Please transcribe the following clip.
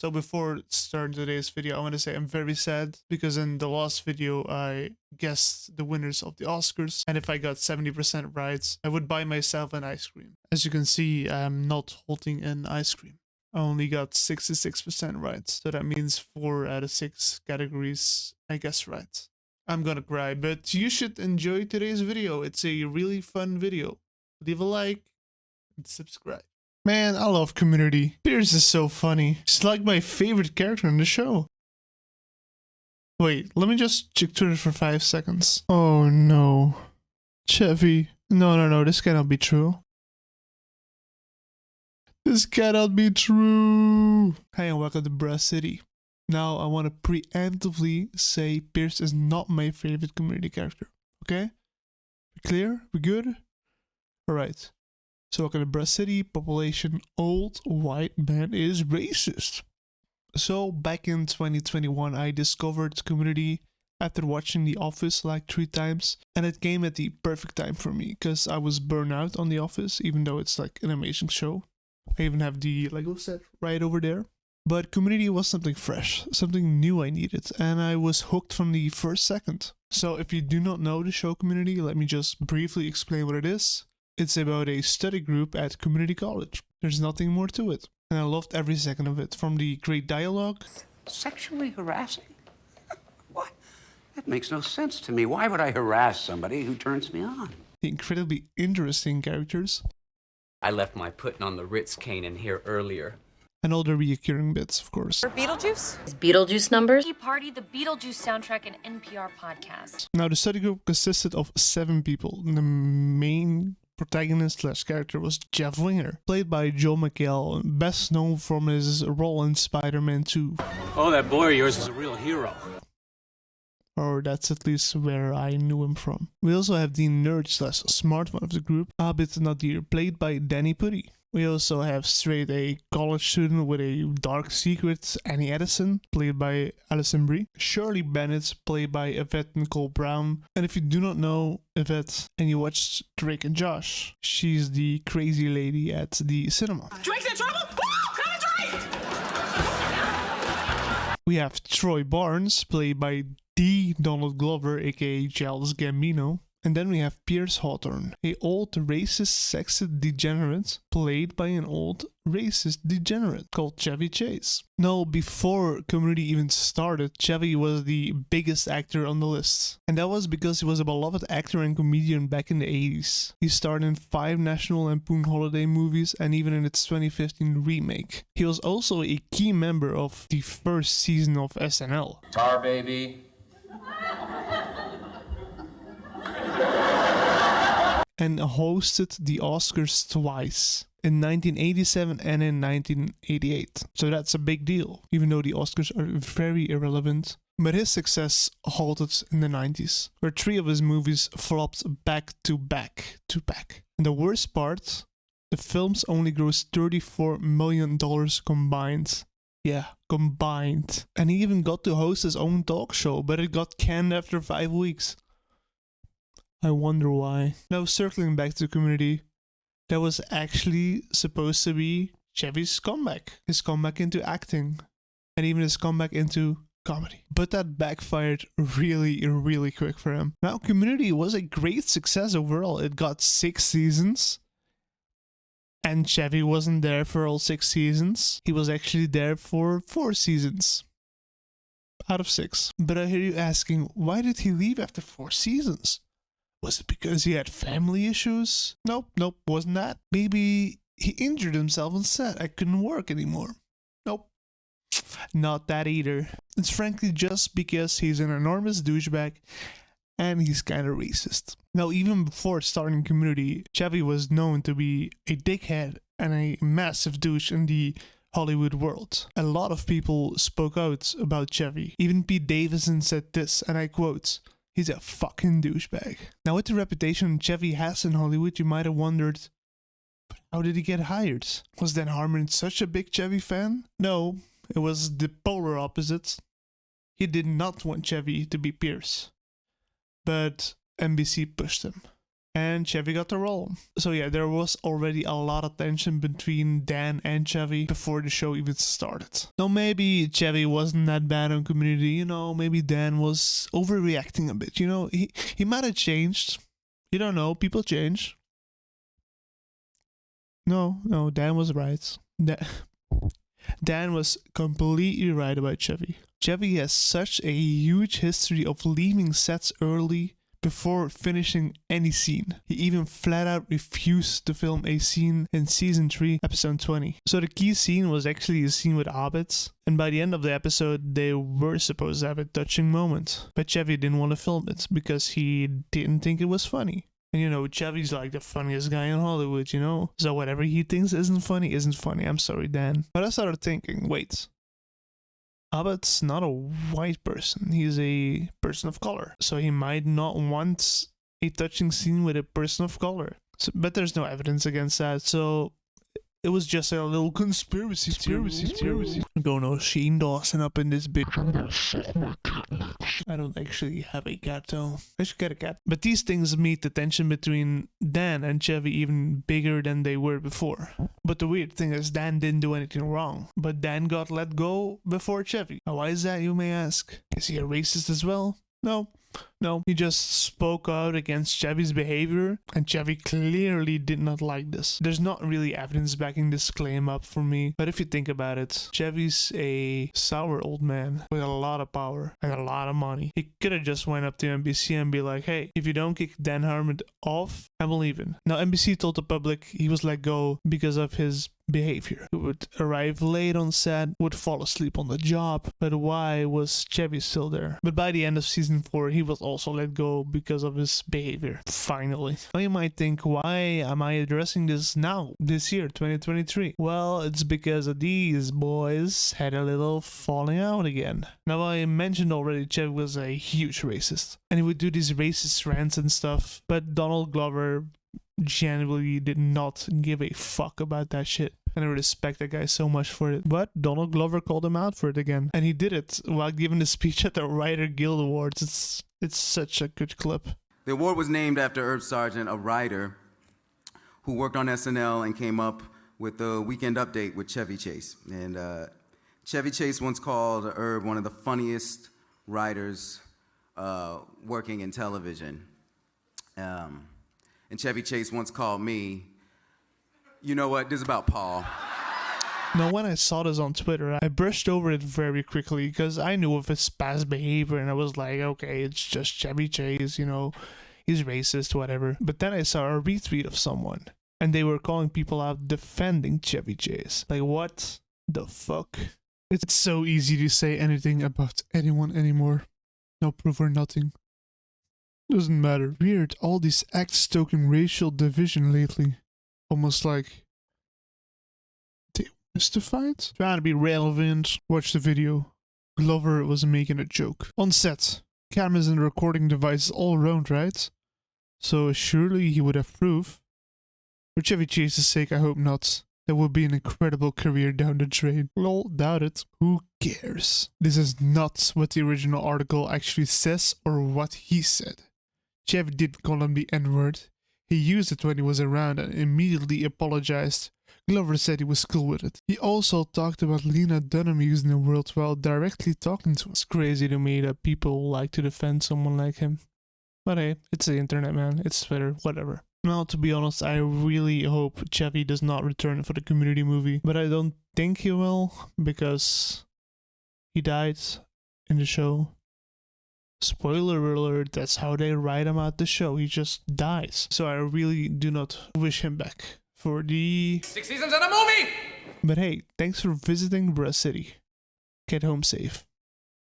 So before starting today's video, I want to say I'm very sad because in the last video I guessed the winners of the Oscars, and if I got 70% right, I would buy myself an ice cream. As you can see, I'm not holding an ice cream. I only got 66% right, so that means 4 out of 6 categories I guess right. I'm gonna cry, but you should enjoy today's video. It's a really fun video. Leave a like and subscribe. Man, I love Community. Pierce is so funny. She's like my favorite character in the show. Wait, let me just check Twitter for 5 seconds. Oh no. Chevy. No, this cannot be true. This cannot be true. Hey, and welcome to Bruh City. Now, I want to preemptively say Pierce is not my favorite Community character. Okay? We clear? We good? Alright. So welcome to Bruh City. Population old white man is racist. So back in 2021, I discovered Community after watching The Office like 3 times. And it came at the perfect time for me because I was burned out on The Office, even though it's like an amazing show. I even have the Lego set right over there. But Community was something fresh, something new I needed, and I was hooked from the first second. So if you do not know the show Community, let me just briefly explain what it is. It's about a study group at community college. There's nothing more to it. And I loved every second of it, from the great dialogue. Sexually harassing? What? That makes no sense to me. Why would I harass somebody who turns me on? The incredibly interesting characters. I left my putting on the Ritz cane in here earlier. And all the reoccurring bits, of course. Beetlejuice? Is Beetlejuice numbers? Tea Party, the Beetlejuice soundtrack, and NPR podcast. Now, the study group consisted of 7 people. The main protagonist / character was Jeff Winger, played by Joel McHale, best known from his role in Spider-Man 2. Oh, that boy of yours is a real hero. Or that's at least where I knew him from. We also have the nerd / smart one of the group, Abid Nadir, played by Danny Putty. We also have Straight, a college student with a dark secret, Annie Edison, played by Alison Brie. Shirley Bennett, played by Yvette Nicole Brown. And if you do not know Yvette and you watched Drake and Josh, she's the crazy lady at the cinema. Drake's in trouble? Woo! Drake! We have Troy Barnes, played by the Donald Glover, aka Childish Gambino. And then we have Pierce Hawthorne, a old racist sexist degenerate, played by an old racist degenerate called Chevy Chase. Now, before Community even started, Chevy was the biggest actor on the list. And that was because he was a beloved actor and comedian back in the 80s. He starred in 5 National Lampoon Holiday movies and even in its 2015 remake. He was also a key member of the first season of SNL. Tar baby. And hosted the Oscars twice, in 1987 and in 1988. So that's a big deal, even though the Oscars are very irrelevant. But his success halted in the 90s, where 3 of his movies flopped back to back. And the worst part, the films only grossed $34 million combined. Yeah, combined. And he even got to host his own talk show, but it got canned after 5 weeks. I wonder why. Now, circling back to Community, that was actually supposed to be Chevy's comeback. His comeback into acting. And even his comeback into comedy. But that backfired really quick for him. Now, Community was a great success overall. It got 6 seasons. And Chevy wasn't there for all 6 seasons. He was actually there for 4 seasons. Out of 6. But I hear you asking, why did he leave after 4 seasons? Was it because he had family issues? Nope, wasn't that. Maybe he injured himself on set. I couldn't work anymore. Nope. Not that either. It's frankly just because he's an enormous douchebag and he's kinda racist. Now, even before starting Community, Chevy was known to be a dickhead and a massive douche in the Hollywood world. A lot of people spoke out about Chevy. Even Pete Davidson said this, and I quote, "He's a fucking douchebag." Now, with the reputation Chevy has in Hollywood, you might have wondered, but how did he get hired? Was Dan Harmon such a big Chevy fan? No, it was the polar opposite. He did not want Chevy to be Pierce, but NBC pushed him. and Chevy got the role. So yeah, there was already a lot of tension between Dan and Chevy before the show even started. Now maybe Chevy wasn't that bad on Community, you know, maybe Dan was overreacting a bit, you know, he might have changed. You don't know, people change. No, Dan was right. Dan was completely right about Chevy. Chevy has such a huge history of leaving sets early before finishing any scene. He even flat out refused to film a scene in season 3, episode 20. So the key scene was actually a scene with hobbits, and by the end of the episode they were supposed to have a touching moment. But Chevy didn't want to film it because he didn't think it was funny. And you know, Chevy's like the funniest guy in Hollywood, you know? So whatever he thinks isn't funny. I'm sorry, Dan. But I started thinking, wait, Abbott's not a white person. He's a person of color. So he might not want a touching scene with a person of color. So, but there's no evidence against that. So it was just a little conspiracy theory. I'm going to Shane Dawson up in this bitch. I don't actually have a cat though. I should get a cat. But these things made the tension between Dan and Chevy even bigger than they were before. But the weird thing is Dan didn't do anything wrong. But Dan got let go before Chevy. Now, why is that, you may ask? Is he a racist as well? No, he just spoke out against Chevy's behavior, and Chevy clearly did not like this. There's not really evidence backing this claim up for me, but if you think about it, Chevy's a sour old man with a lot of power and a lot of money. He could have just went up to NBC and be like, hey, if you don't kick Dan Harmon off, I'm leaving. Now, NBC told the public he was let go because of his behavior. He would arrive late on set, would fall asleep on the job, but why was Chevy still there? But by the end of season 4, he was also let go because of his behavior. Finally. Now you might think, why am I addressing this now, this year, 2023? Well, it's because these boys had a little falling out again. Now, I mentioned already Chevy was a huge racist, and he would do these racist rants and stuff, but Donald Glover genuinely did not give a fuck about that shit. And I respect that guy so much for it. But Donald Glover called him out for it again. And he did it while giving a speech at the Writer Guild Awards. It's such a good clip. The award was named after Herb Sargent, a writer who worked on SNL and came up with the Weekend Update with Chevy Chase. And Chevy Chase once called Herb one of the funniest writers working in television. And Chevy Chase once called me, you know what, this is about Paul. Now, when I saw this on Twitter, I brushed over it very quickly because I knew of his past behavior and I was like, okay, it's just Chevy Chase, you know, he's racist, whatever. But then I saw a retweet of someone and they were calling people out defending Chevy Chase. Like, what the fuck? It's so easy to say anything about anyone anymore. No proof or nothing. Doesn't matter. Weird, all these acts stoking racial division lately. Almost like they mystified? Trying to be relevant. Watch the video. Glover was making a joke. On set, cameras and recording devices all around, right? So surely he would have proof. For Chevy Chase's sake, I hope not. That would be an incredible career down the drain. Lol, doubt it. Who cares? This is not what the original article actually says or what he said. Chevy did call him the N-word. He used it when he was around and immediately apologized. Glover said he was cool with it. He also talked about Lena Dunham using the word while directly talking to him. It's crazy to me that people like to defend someone like him. But hey, it's the internet, man. It's Twitter, whatever. Now, to be honest, I really hope Chevy does not return for the Community movie. But I don't think he will, because he died in the show. Spoiler alert, that's how they write him out the show. He just dies. So I really do not wish him back for the 6 seasons and a movie! But hey, thanks for visiting Bruh City. Get home safe.